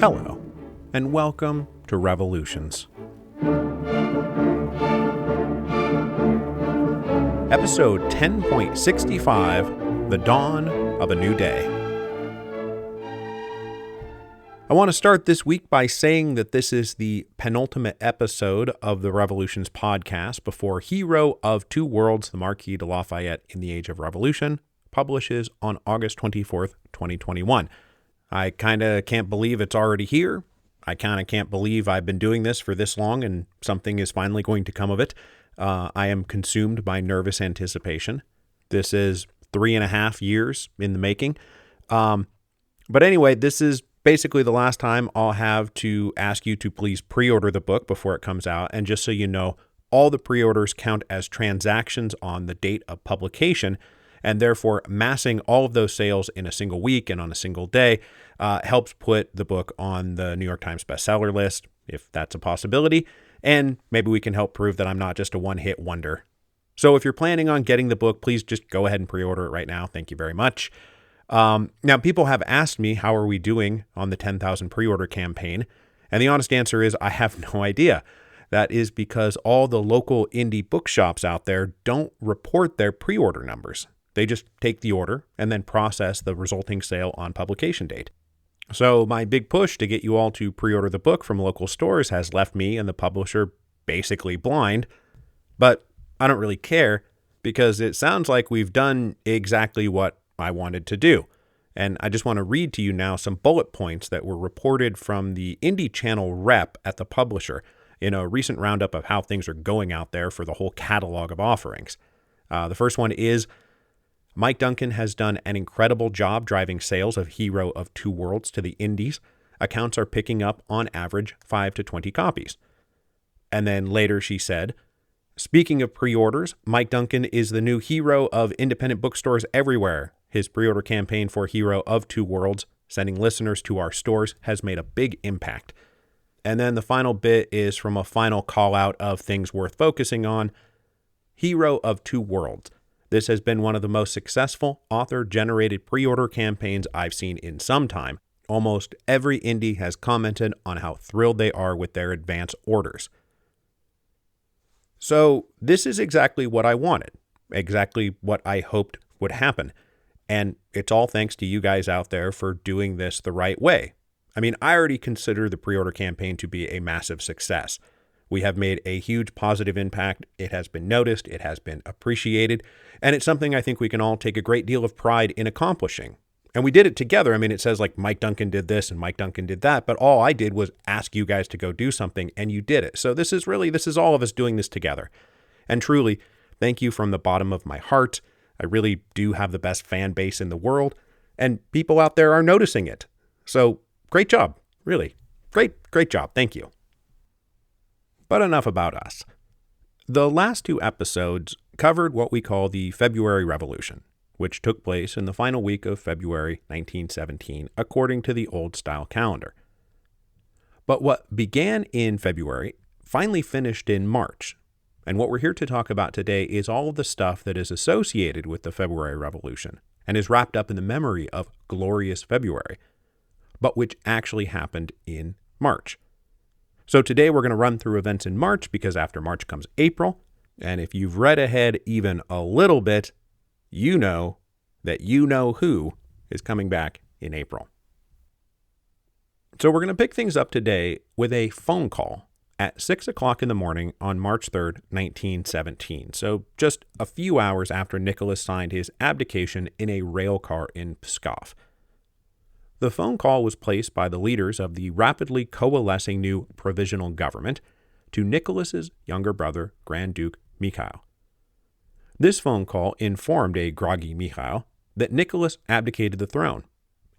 Hello, and welcome to Revolutions. Episode 10.65, The Dawn of a New Day. I want to start this week by saying that this is the penultimate episode of the Revolutions podcast before Hero of Two Worlds, the Marquis de Lafayette in the Age of Revolution, publishes on August 24th, 2021. I kind of can't believe it's already here. I kind of can't believe I've been doing this for this long and something is finally going to come of it. I am consumed by nervous anticipation. This is 3.5 years in the making. But anyway, this is basically the last time I'll have to ask you to please pre-order the book before it comes out. And just so you know, all the pre-orders count as transactions on the date of publication, and therefore massing all of those sales in a single week and on a single day helps put the book on the New York Times bestseller list, if that's a possibility. And maybe we can help prove that I'm not just a one-hit wonder. So if you're planning on getting the book, please just go ahead and pre-order it right now. Thank you very much. Now, people have asked me, how are we doing on the 10,000 pre-order campaign? And the honest answer is, I have no idea. That is because all the local indie bookshops out there don't report their pre-order numbers. They just take the order and then process the resulting sale on publication date. So my big push to get you all to pre-order the book from local stores has left me and the publisher basically blind. But I don't really care because it sounds like we've done exactly what I wanted to do. And I just want to read to you now some bullet points that were reported from the Indie Channel rep at the publisher in a recent roundup of how things are going out there for the whole catalog of offerings. The first one is, Mike Duncan has done an incredible job driving sales of Hero of Two Worlds to the indies. Accounts are picking up on average 5 to 20 copies. And then later she said, speaking of pre-orders, Mike Duncan is the new hero of independent bookstores everywhere. His pre-order campaign for Hero of Two Worlds, sending listeners to our stores, has made a big impact. And then the final bit is from a final call out of things worth focusing on. Hero of Two Worlds. This has been one of the most successful author-generated pre-order campaigns I've seen in some time. Almost every indie has commented on how thrilled they are with their advance orders. So this is exactly what I wanted, exactly what I hoped would happen. And it's all thanks to you guys out there for doing this the right way. I mean, I already consider the pre-order campaign to be a massive success. We have made a huge positive impact. It has been noticed. It has been appreciated. And it's something I think we can all take a great deal of pride in accomplishing. And we did it together. I mean, it says like Mike Duncan did this and Mike Duncan did that, but all I did was ask you guys to go do something and you did it. So this is all of us doing this together. And truly, thank you from the bottom of my heart. I really do have the best fan base in the world and people out there are noticing it. So great job. Really great job. Thank you. But enough about us. The last 2 episodes covered what we call the February Revolution, which took place in the final week of February 1917, according to the old-style calendar. But what began in February finally finished in March, and what we're here to talk about today is all of the stuff that is associated with the February Revolution and is wrapped up in the memory of Glorious February, but which actually happened in March. So today we're going to run through events in March because after March comes April. And if you've read ahead even a little bit, you know that you know who is coming back in April. So we're going to pick things up today with a phone call at 6 o'clock in the morning on March 3rd, 1917. So just a few hours after Nicholas signed his abdication in a rail car in Pskov. The phone call was placed by the leaders of the rapidly coalescing new provisional government to Nicholas's younger brother, Grand Duke Mikhail. This phone call informed a groggy Mikhail that Nicholas abdicated the throne,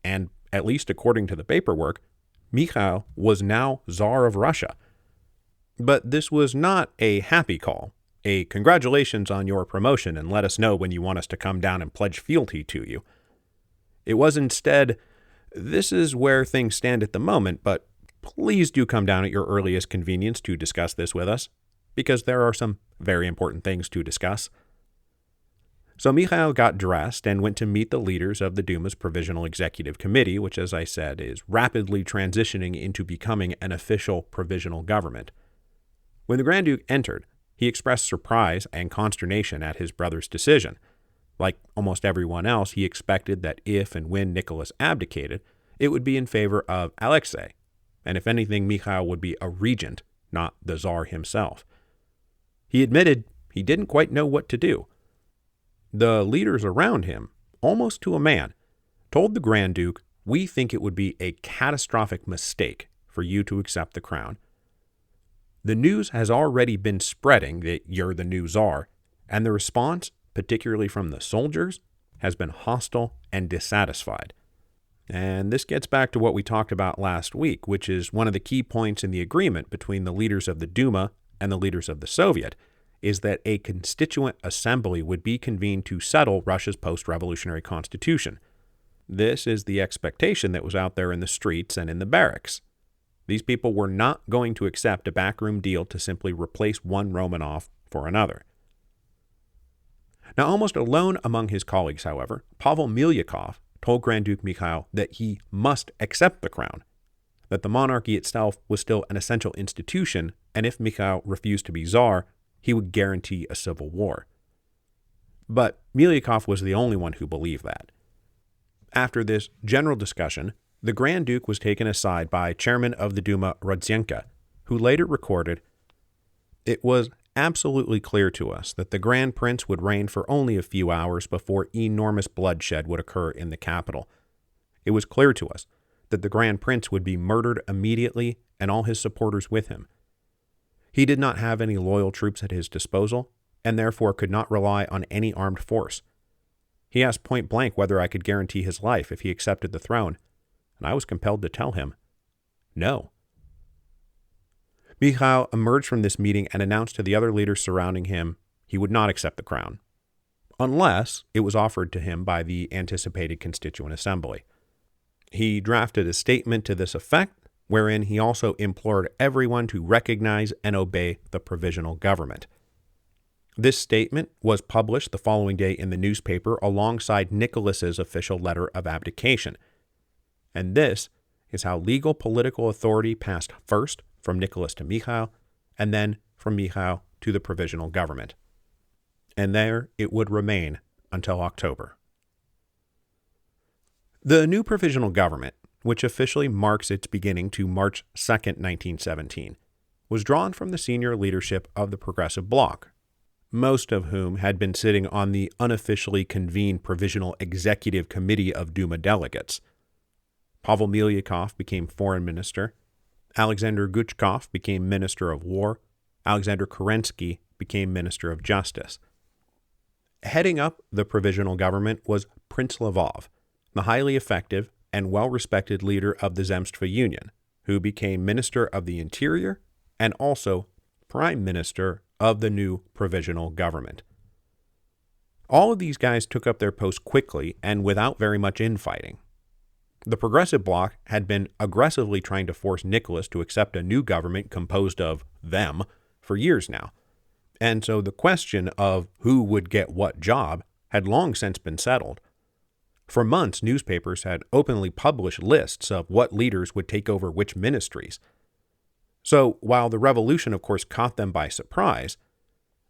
and, at least according to the paperwork, Mikhail was now Tsar of Russia. But this was not a happy call, a congratulations on your promotion and let us know when you want us to come down and pledge fealty to you. It was instead, this is where things stand at the moment, but please do come down at your earliest convenience to discuss this with us, because there are some very important things to discuss. So Mikhail got dressed and went to meet the leaders of the Duma's Provisional Executive Committee, which, as I said, is rapidly transitioning into becoming an official provisional government. When the Grand Duke entered, he expressed surprise and consternation at his brother's decision. Like almost everyone else, he expected that if and when Nicholas abdicated, it would be in favor of Alexei, and if anything, Mikhail would be a regent, not the Tsar himself. He admitted he didn't quite know what to do. The leaders around him, almost to a man, told the Grand Duke, "We think it would be a catastrophic mistake for you to accept the crown. The news has already been spreading that you're the new Tsar, and the response, particularly from the soldiers, has been hostile and dissatisfied." And this gets back to what we talked about last week, which is one of the key points in the agreement between the leaders of the Duma and the leaders of the Soviet, is that a Constituent Assembly would be convened to settle Russia's post-revolutionary constitution. This is the expectation that was out there in the streets and in the barracks. These people were not going to accept a backroom deal to simply replace one Romanov for another. Now, almost alone among his colleagues, however, Pavel Milyakov told Grand Duke Mikhail that he must accept the crown, that the monarchy itself was still an essential institution, and if Mikhail refused to be Tsar, he would guarantee a civil war. But Milyakov was the only one who believed that. After this general discussion, the Grand Duke was taken aside by Chairman of the Duma Rodzienko, who later recorded, "It was absolutely clear to us that the Grand Prince would reign for only a few hours before enormous bloodshed would occur in the capital. It was clear to us that the Grand Prince would be murdered immediately and all his supporters with him. He did not have any loyal troops at his disposal, and therefore could not rely on any armed force. He asked point blank whether I could guarantee his life if he accepted the throne, and I was compelled to tell him, no." Mikhail emerged from this meeting and announced to the other leaders surrounding him he would not accept the crown, unless it was offered to him by the anticipated Constituent Assembly. He drafted a statement to this effect, wherein he also implored everyone to recognize and obey the provisional government. This statement was published the following day in the newspaper alongside Nicholas's official letter of abdication. And this is how legal political authority passed first from Nicholas to Mikhail, and then from Mikhail to the provisional government. And there it would remain until October. The new provisional government, which officially marks its beginning to March 2nd, 1917, was drawn from the senior leadership of the Progressive Bloc, most of whom had been sitting on the unofficially convened Provisional Executive Committee of Duma delegates. Pavel Milyakov became foreign minister, Alexander Guchkov became minister of war, Alexander Kerensky became minister of justice. Heading up the provisional government was Prince Lvov, the highly effective and well-respected leader of the Zemstva Union, who became Minister of the Interior and also Prime Minister of the new provisional government. All of these guys took up their posts quickly and without very much infighting. The Progressive Bloc had been aggressively trying to force Nicholas to accept a new government composed of them for years now, and so the question of who would get what job had long since been settled. For months, newspapers had openly published lists of what leaders would take over which ministries. So, while the revolution, of course, caught them by surprise,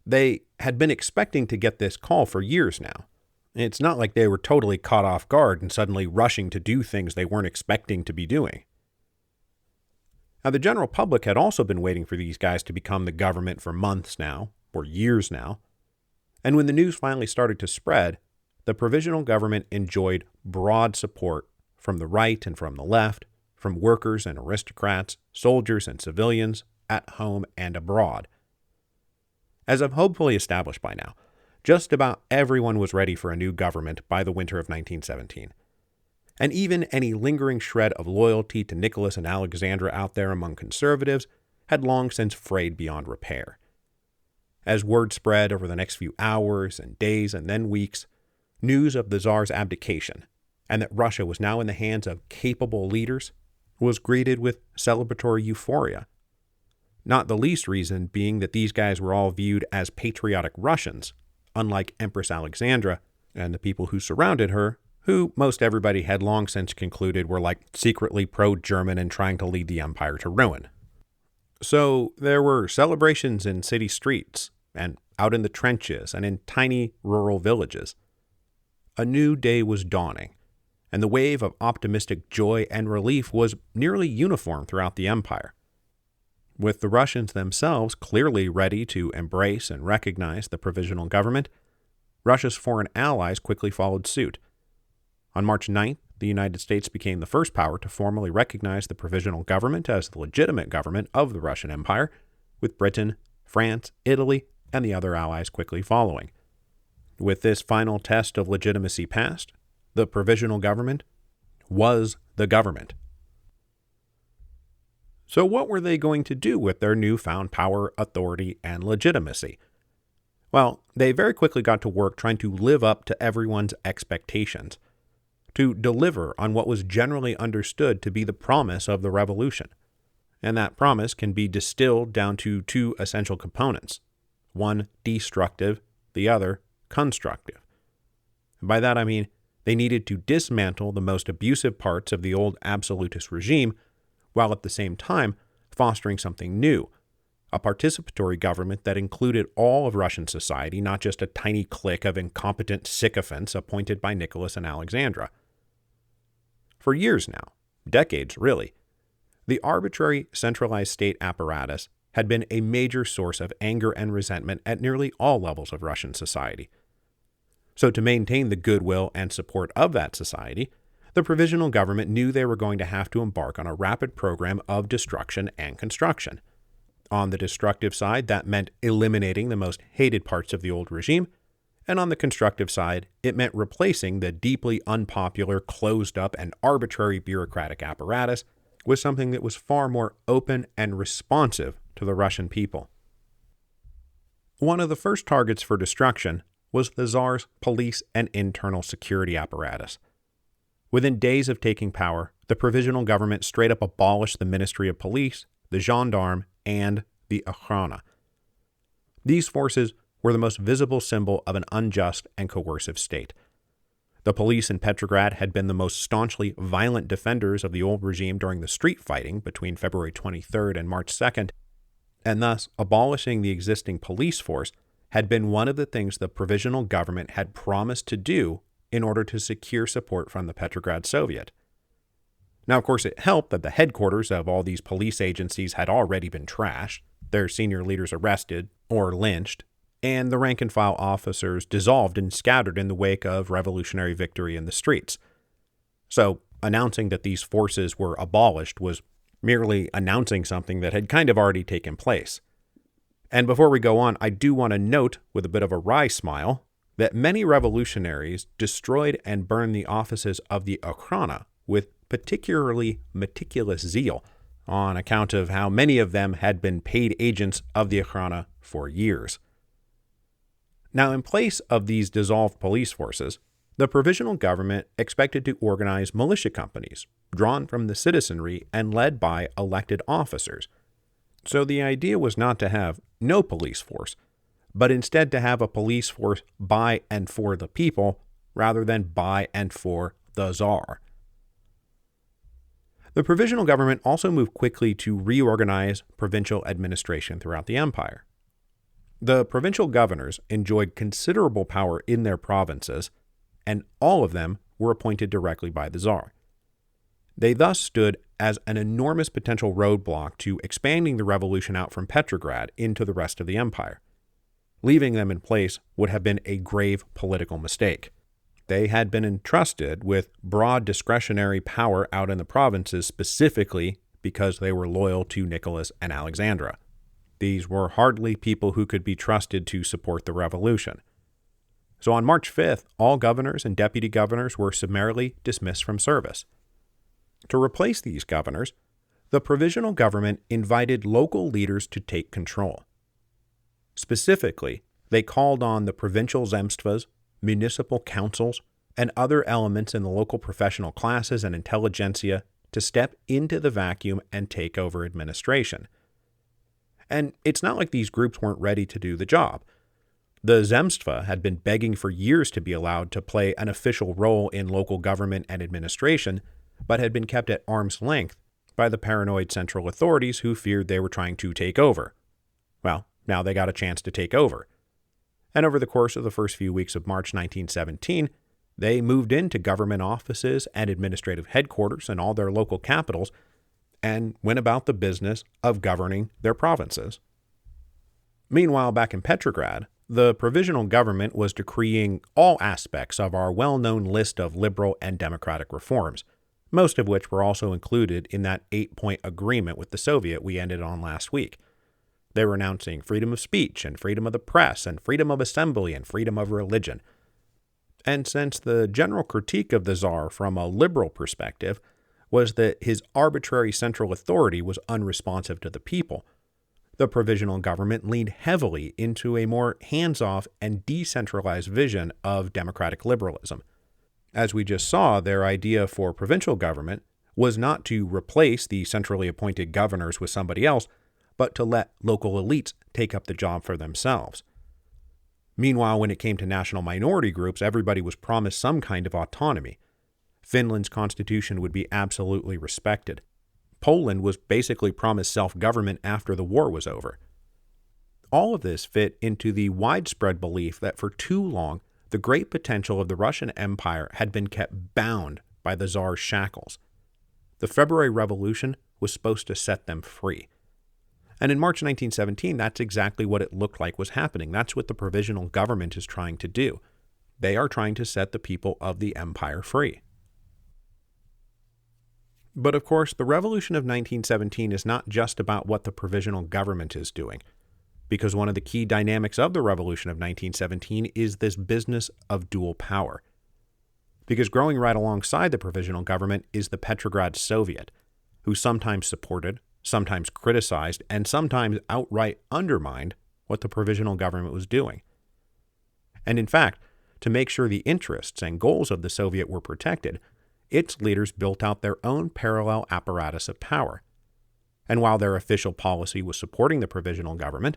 they had been expecting to get this call for years now. It's not like they were totally caught off guard and suddenly rushing to do things they weren't expecting to be doing. Now, the general public had also been waiting for these guys to become the government for months now, or years now. And when the news finally started to spread, the provisional government enjoyed broad support from the right and from the left, from workers and aristocrats, soldiers and civilians, at home and abroad. As I've hopefully established by now, just about everyone was ready for a new government by the winter of 1917. And even any lingering shred of loyalty to Nicholas and Alexandra out there among conservatives had long since frayed beyond repair. As word spread over the next few hours and days and then weeks, news of the Tsar's abdication and that Russia was now in the hands of capable leaders was greeted with celebratory euphoria. Not the least reason being that these guys were all viewed as patriotic Russians, unlike Empress Alexandra and the people who surrounded her, who most everybody had long since concluded were like secretly pro-German and trying to lead the empire to ruin. So there were celebrations in city streets and out in the trenches and in tiny rural villages. A new day was dawning, and the wave of optimistic joy and relief was nearly uniform throughout the empire. With the Russians themselves clearly ready to embrace and recognize the provisional government, Russia's foreign allies quickly followed suit. On March 9th, the United States became the first power to formally recognize the provisional government as the legitimate government of the Russian Empire, with Britain, France, Italy, and the other allies quickly following. With this final test of legitimacy passed, the provisional government was the government. So what were they going to do with their newfound power, authority, and legitimacy? Well, they very quickly got to work trying to live up to everyone's expectations, to deliver on what was generally understood to be the promise of the revolution. And that promise can be distilled down to two essential components, one destructive, the other constructive. And by that I mean they needed to dismantle the most abusive parts of the old absolutist regime, while at the same time fostering something new, a participatory government that included all of Russian society, not just a tiny clique of incompetent sycophants appointed by Nicholas and Alexandra. For years now, decades really, the arbitrary centralized state apparatus had been a major source of anger and resentment at nearly all levels of Russian society. So to maintain the goodwill and support of that society, the provisional government knew they were going to have to embark on a rapid program of destruction and construction. On the destructive side, that meant eliminating the most hated parts of the old regime, and on the constructive side, it meant replacing the deeply unpopular, closed-up, and arbitrary bureaucratic apparatus with something that was far more open and responsive to the Russian people. One of the first targets for destruction was the Tsar's police and internal security apparatus. Within days of taking power, the provisional government straight up abolished the Ministry of Police, the Gendarme, and the Okhrana. These forces were the most visible symbol of an unjust and coercive state. The police in Petrograd had been the most staunchly violent defenders of the old regime during the street fighting between February 23rd and March 2nd, and thus abolishing the existing police force had been one of the things the provisional government had promised to do in order to secure support from the Petrograd Soviet. Now, of course, it helped that the headquarters of all these police agencies had already been trashed, their senior leaders arrested or lynched, and the rank-and-file officers dissolved and scattered in the wake of revolutionary victory in the streets. So, announcing that these forces were abolished was merely announcing something that had kind of already taken place. And before we go on, I do want to note, with a bit of a wry smile, that many revolutionaries destroyed and burned the offices of the Okhrana with particularly meticulous zeal, on account of how many of them had been paid agents of the Okhrana for years. Now, in place of these dissolved police forces, the provisional government expected to organize militia companies, drawn from the citizenry and led by elected officers. So the idea was not to have no police force, but instead to have a police force by and for the people, rather than by and for the Tsar. The provisional government also moved quickly to reorganize provincial administration throughout the empire. The provincial governors enjoyed considerable power in their provinces, and all of them were appointed directly by the Tsar. They thus stood as an enormous potential roadblock to expanding the revolution out from Petrograd into the rest of the empire. Leaving them in place would have been a grave political mistake. They had been entrusted with broad discretionary power out in the provinces specifically because they were loyal to Nicholas and Alexandra. These were hardly people who could be trusted to support the revolution. So on March 5th, all governors and deputy governors were summarily dismissed from service. To replace these governors, the provisional government invited local leaders to take control. Specifically, they called on the provincial zemstvas, municipal councils, and other elements in the local professional classes and intelligentsia to step into the vacuum and take over administration. And it's not like these groups weren't ready to do the job. The Zemstva had been begging for years to be allowed to play an official role in local government and administration, but had been kept at arm's length by the paranoid central authorities who feared they were trying to take over. Well, now they got a chance to take over. And over the course of the first few weeks of March 1917, they moved into government offices and administrative headquarters in all their local capitals and went about the business of governing their provinces. Meanwhile, back in Petrograd, the provisional government was decreeing all aspects of our well-known list of liberal and democratic reforms, most of which were also included in that 8-point agreement with the Soviet we ended on last week. They were announcing freedom of speech and freedom of the press and freedom of assembly and freedom of religion. And since the general critique of the Tsar from a liberal perspective was that his arbitrary central authority was unresponsive to the people, the provisional government leaned heavily into a more hands-off and decentralized vision of democratic liberalism. As we just saw, their idea for provincial government was not to replace the centrally appointed governors with somebody else, but to let local elites take up the job for themselves. Meanwhile, when it came to national minority groups, everybody was promised some kind of autonomy. Finland's constitution would be absolutely respected. Poland was basically promised self-government after the war was over. All of this fit into the widespread belief that for too long, the great potential of the Russian Empire had been kept bound by the Tsar's shackles. The February Revolution was supposed to set them free. And in March 1917, that's exactly what it looked like was happening. That's what the provisional government is trying to do. They are trying to set the people of the empire free. But of course, the Revolution of 1917 is not just about what the provisional government is doing, because one of the key dynamics of the Revolution of 1917 is this business of dual power. Because growing right alongside the provisional government is the Petrograd Soviet, who sometimes supported, sometimes criticized, and sometimes outright undermined what the provisional government was doing. And in fact, to make sure the interests and goals of the Soviet were protected, its leaders built out their own parallel apparatus of power. And while their official policy was supporting the provisional government,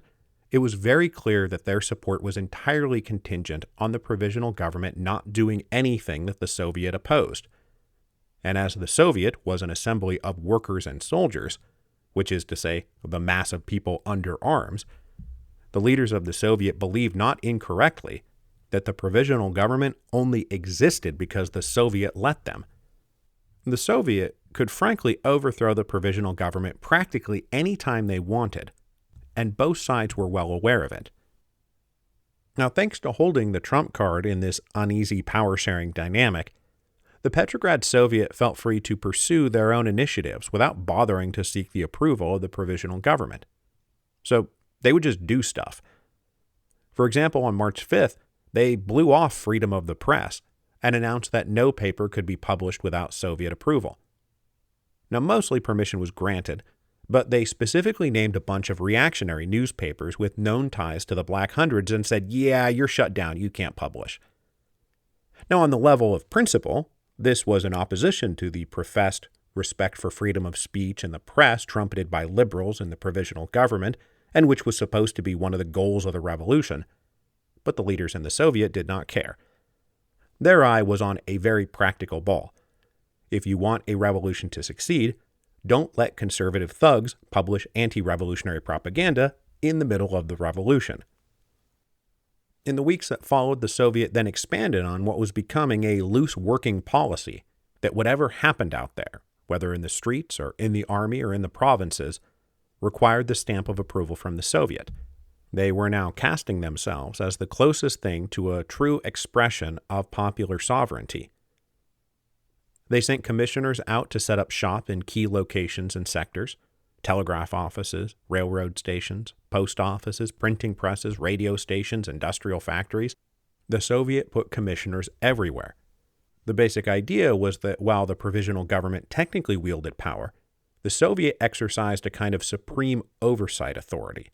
it was very clear that their support was entirely contingent on the provisional government not doing anything that the Soviet opposed. And as the Soviet was an assembly of workers and soldiers, which is to say, the mass of people under arms, the leaders of the Soviet believed not incorrectly that the provisional government only existed because the Soviet let them. The Soviet could frankly overthrow the provisional government practically any time they wanted, and both sides were well aware of it. Now, thanks to holding the trump card in this uneasy power-sharing dynamic, the Petrograd Soviet felt free to pursue their own initiatives without bothering to seek the approval of the provisional government. So they would just do stuff. For example, on March 5th, they blew off freedom of the press and announced that no paper could be published without Soviet approval. Now, mostly permission was granted, but they specifically named a bunch of reactionary newspapers with known ties to the Black Hundreds and said, yeah, you're shut down, you can't publish. Now, on the level of principle, this was in opposition to the professed respect for freedom of speech and the press trumpeted by liberals in the provisional government, and which was supposed to be one of the goals of the revolution. But the leaders in the Soviet did not care. Their eye was on a very practical ball. If you want a revolution to succeed, don't let conservative thugs publish anti-revolutionary propaganda in the middle of the revolution. In the weeks that followed, the Soviet then expanded on what was becoming a loose working policy that whatever happened out there, whether in the streets or in the army or in the provinces, required the stamp of approval from the Soviet. They were now casting themselves as the closest thing to a true expression of popular sovereignty. They sent commissioners out to set up shop in key locations and sectors: telegraph offices, railroad stations, post offices, printing presses, radio stations, industrial factories. The Soviet put commissioners everywhere. The basic idea was that while the provisional government technically wielded power, the Soviet exercised a kind of supreme oversight authority.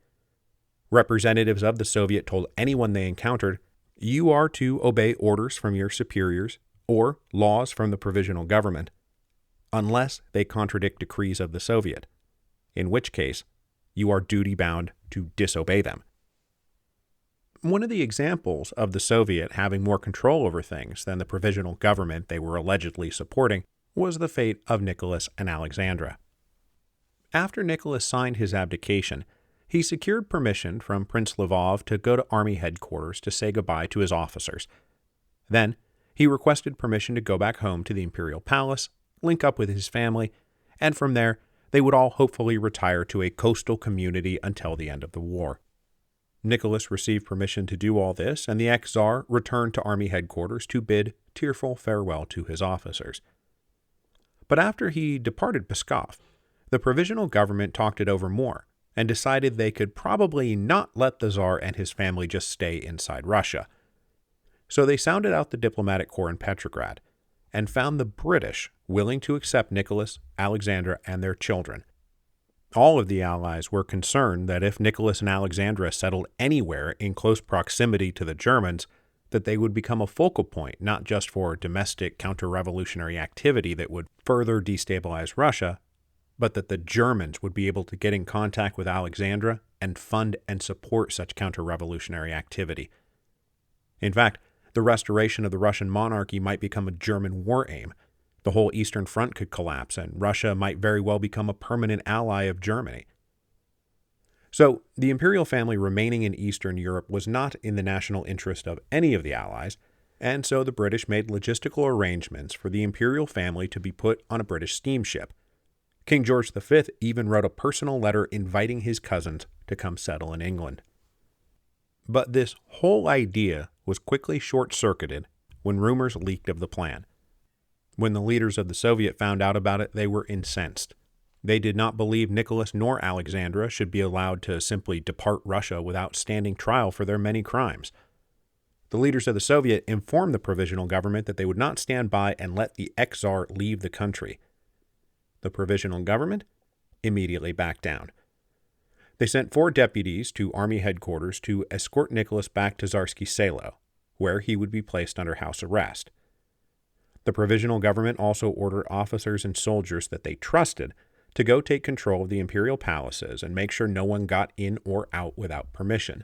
Representatives of the Soviet told anyone they encountered, you are to obey orders from your superiors or laws from the provisional government, unless they contradict decrees of the Soviet, in which case you are duty-bound to disobey them. One of the examples of the Soviet having more control over things than the provisional government they were allegedly supporting was the fate of Nicholas and Alexandra. After Nicholas signed his abdication, he secured permission from Prince Lvov to go to army headquarters to say goodbye to his officers. Then, he requested permission to go back home to the imperial palace, link up with his family, and from there, they would all hopefully retire to a coastal community until the end of the war. Nicholas received permission to do all this, and the ex-Tsar returned to army headquarters to bid tearful farewell to his officers. But after he departed Pskov, the provisional government talked it over more and decided they could probably not let the Tsar and his family just stay inside Russia. So they sounded out the diplomatic corps in Petrograd and found the British willing to accept Nicholas, Alexandra, and their children. All of the Allies were concerned that if Nicholas and Alexandra settled anywhere in close proximity to the Germans, that they would become a focal point not just for domestic counter-revolutionary activity that would further destabilize Russia, but that the Germans would be able to get in contact with Alexandra and fund and support such counter-revolutionary activity. In fact, the restoration of the Russian monarchy might become a German war aim. The whole Eastern Front could collapse, and Russia might very well become a permanent ally of Germany. So, the imperial family remaining in Eastern Europe was not in the national interest of any of the Allies, and so the British made logistical arrangements for the imperial family to be put on a British steamship. King George V even wrote a personal letter inviting his cousins to come settle in England. But this whole idea was quickly short-circuited when rumors leaked of the plan. When the leaders of the Soviet found out about it, they were incensed. They did not believe Nicholas nor Alexandra should be allowed to simply depart Russia without standing trial for their many crimes. The leaders of the Soviet informed the provisional government that they would not stand by and let the ex-Tsar leave the country. The provisional government immediately backed down. They sent 4 deputies to army headquarters to escort Nicholas back to Tsarsky Selo, where he would be placed under house arrest. The provisional government also ordered officers and soldiers that they trusted to go take control of the imperial palaces and make sure no one got in or out without permission.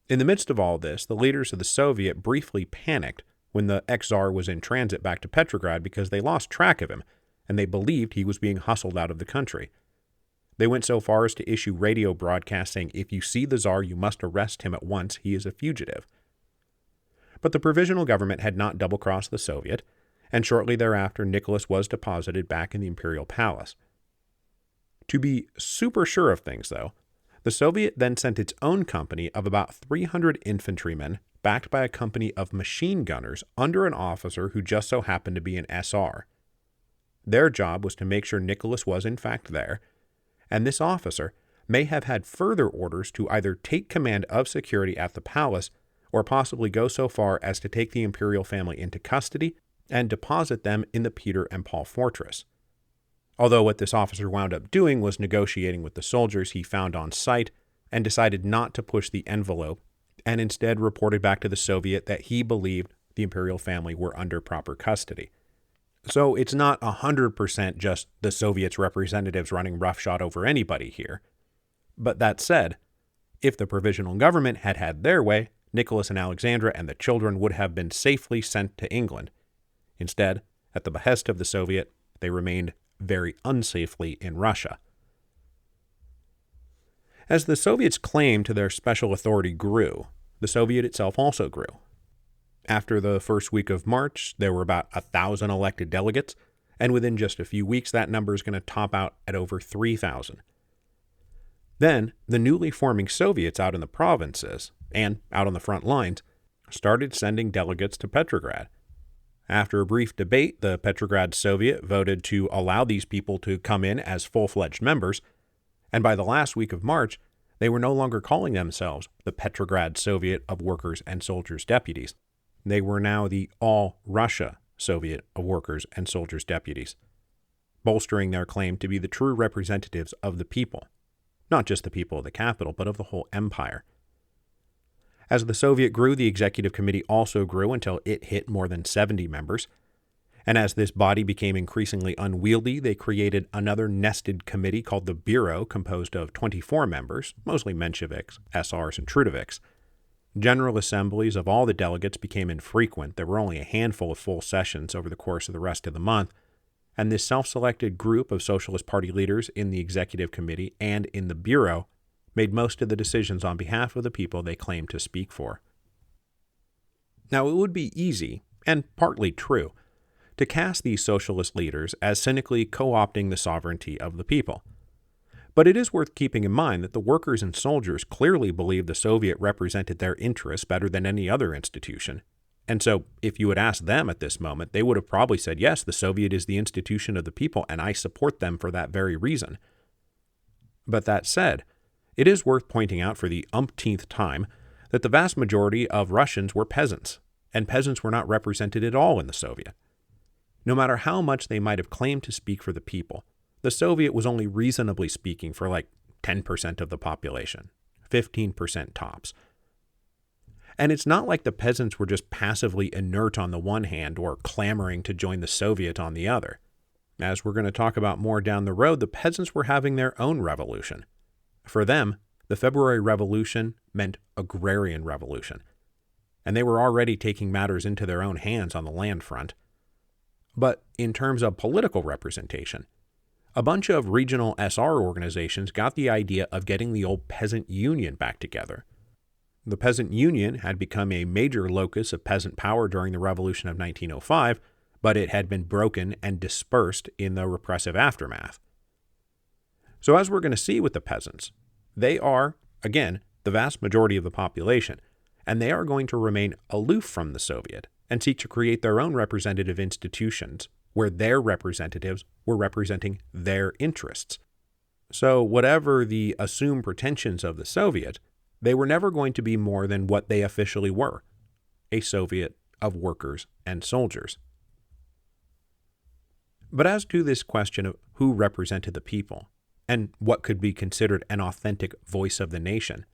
In the midst of all this, the leaders of the Soviet briefly panicked when the ex-Tsar was in transit back to Petrograd because they lost track of him, and they believed he was being hustled out of the country. They went so far as to issue radio broadcasts saying, "If you see the Tsar, you must arrest him at once. He is a fugitive." But the provisional government had not double-crossed the Soviet, and shortly thereafter Nicholas was deposited back in the imperial palace. To be super sure of things, though, the Soviet then sent its own company of about 300 infantrymen backed by a company of machine gunners under an officer who just so happened to be an SR. Their job was to make sure Nicholas was in fact there, and this officer may have had further orders to either take command of security at the palace or possibly go so far as to take the imperial family into custody and deposit them in the Peter and Paul fortress. Although what this officer wound up doing was negotiating with the soldiers he found on site and decided not to push the envelope and instead reported back to the Soviet that he believed the imperial family were under proper custody. So it's not 100% just the Soviets' representatives running roughshod over anybody here. But that said, if the provisional government had had their way, Nicholas and Alexandra and the children would have been safely sent to England. Instead, at the behest of the Soviet, they remained very unsafely in Russia. As the Soviets' claim to their special authority grew, the Soviet itself also grew. After the first week of March, there were about 1,000 elected delegates, and within just a few weeks, that number is going to top out at over 3,000. Then, the newly forming Soviets out in the provinces, and out on the front lines, started sending delegates to Petrograd. After a brief debate, the Petrograd Soviet voted to allow these people to come in as full-fledged members, and by the last week of March, they were no longer calling themselves the Petrograd Soviet of Workers and Soldiers Deputies. They were now the All-Russia Soviet of Workers and Soldiers Deputies, bolstering their claim to be the true representatives of the people, not just the people of the capital, but of the whole empire. As the Soviet grew, the executive committee also grew until it hit more than 70 members. And as this body became increasingly unwieldy, they created another nested committee called the Bureau, composed of 24 members, mostly Mensheviks, SRs, and Trudoviks. General assemblies of all the delegates became infrequent. There were only a handful of full sessions over the course of the rest of the month, and this self-selected group of Socialist Party leaders in the Executive Committee and in the Bureau made most of the decisions on behalf of the people they claimed to speak for. Now, it would be easy, and partly true, to cast these socialist leaders as cynically co-opting the sovereignty of the people. But it is worth keeping in mind that the workers and soldiers clearly believed the Soviet represented their interests better than any other institution. And so, if you had asked them at this moment, they would have probably said, yes, the Soviet is the institution of the people, and I support them for that very reason. But that said, it is worth pointing out for the umpteenth time that the vast majority of Russians were peasants, and peasants were not represented at all in the Soviet. No matter how much they might have claimed to speak for the people, the Soviet was only reasonably speaking for like 10% of the population, 15% tops. And it's not like the peasants were just passively inert on the one hand or clamoring to join the Soviet on the other. As we're going to talk about more down the road, the peasants were having their own revolution. For them, the February Revolution meant agrarian revolution, and they were already taking matters into their own hands on the land front. But in terms of political representation, a bunch of regional SR organizations got the idea of getting the old peasant union back together. The peasant union had become a major locus of peasant power during the Revolution of 1905, but it had been broken and dispersed in the repressive aftermath. So as we're going to see with the peasants, they are, again, the vast majority of the population, and they are going to remain aloof from the Soviet and seek to create their own representative institutions where their representatives were representing their interests. So whatever the assumed pretensions of the Soviet, they were never going to be more than what they officially were, a Soviet of workers and soldiers. But as to this question of who represented the people, and what could be considered an authentic voice of the nation,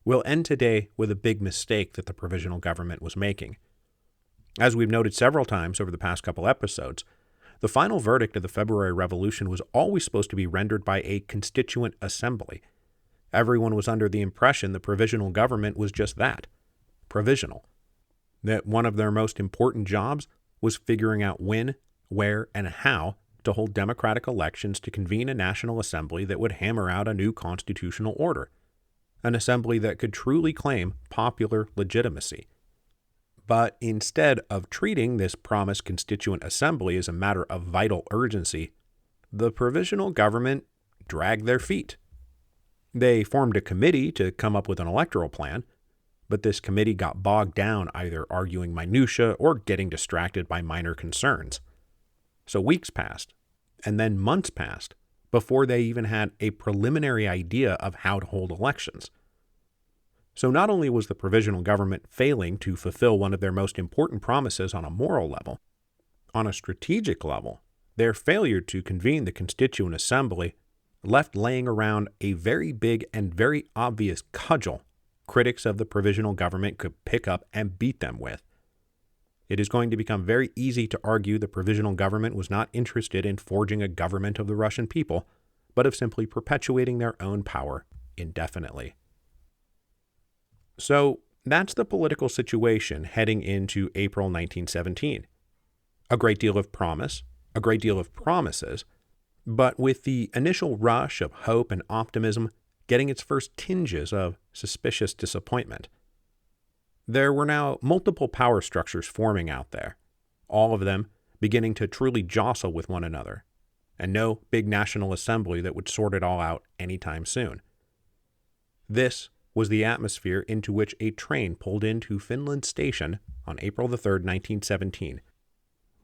we'll end today with a big mistake that the provisional government was making. As we've noted several times over the past couple episodes, the final verdict of the February Revolution was always supposed to be rendered by a Constituent Assembly. Everyone was under the impression the provisional government was just that, provisional. That one of their most important jobs was figuring out when, where, and how to hold democratic elections to convene a National Assembly that would hammer out a new constitutional order, an assembly that could truly claim popular legitimacy. But instead of treating this promised Constituent Assembly as a matter of vital urgency, the provisional government dragged their feet. They formed a committee to come up with an electoral plan, but this committee got bogged down either arguing minutia or getting distracted by minor concerns. So weeks passed, and then months passed, before they even had a preliminary idea of how to hold elections. So not only was the provisional government failing to fulfill one of their most important promises on a moral level, on a strategic level, their failure to convene the Constituent Assembly left laying around a very big and very obvious cudgel critics of the provisional government could pick up and beat them with. It is going to become very easy to argue the provisional government was not interested in forging a government of the Russian people, but of simply perpetuating their own power indefinitely. So that's the political situation heading into April 1917. A great deal of promise, a great deal of promises, but with the initial rush of hope and optimism getting its first tinges of suspicious disappointment. There were now multiple power structures forming out there, all of them beginning to truly jostle with one another, and no big national assembly that would sort it all out anytime soon. This was the atmosphere into which a train pulled into Finland Station on April the 3rd, 1917.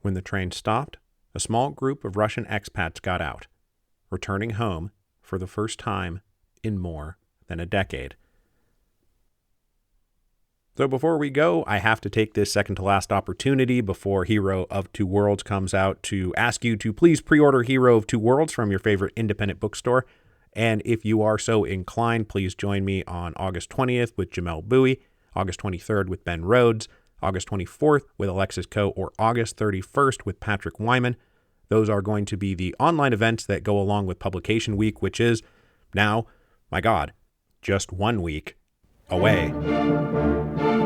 When the train stopped, a small group of Russian expats got out, returning home for the first time in more than a decade. So before we go, I have to take this second to last opportunity before Hero of Two Worlds comes out to ask you to please pre-order Hero of Two Worlds from your favorite independent bookstore. And if you are so inclined, please join me on August 20th with Jamelle Bouie, August 23rd with Ben Rhodes, August 24th with Alexis Coe, or August 31st with Patrick Wyman. Those are going to be the online events that go along with Publication Week, which is now, my God, just 1 week. away.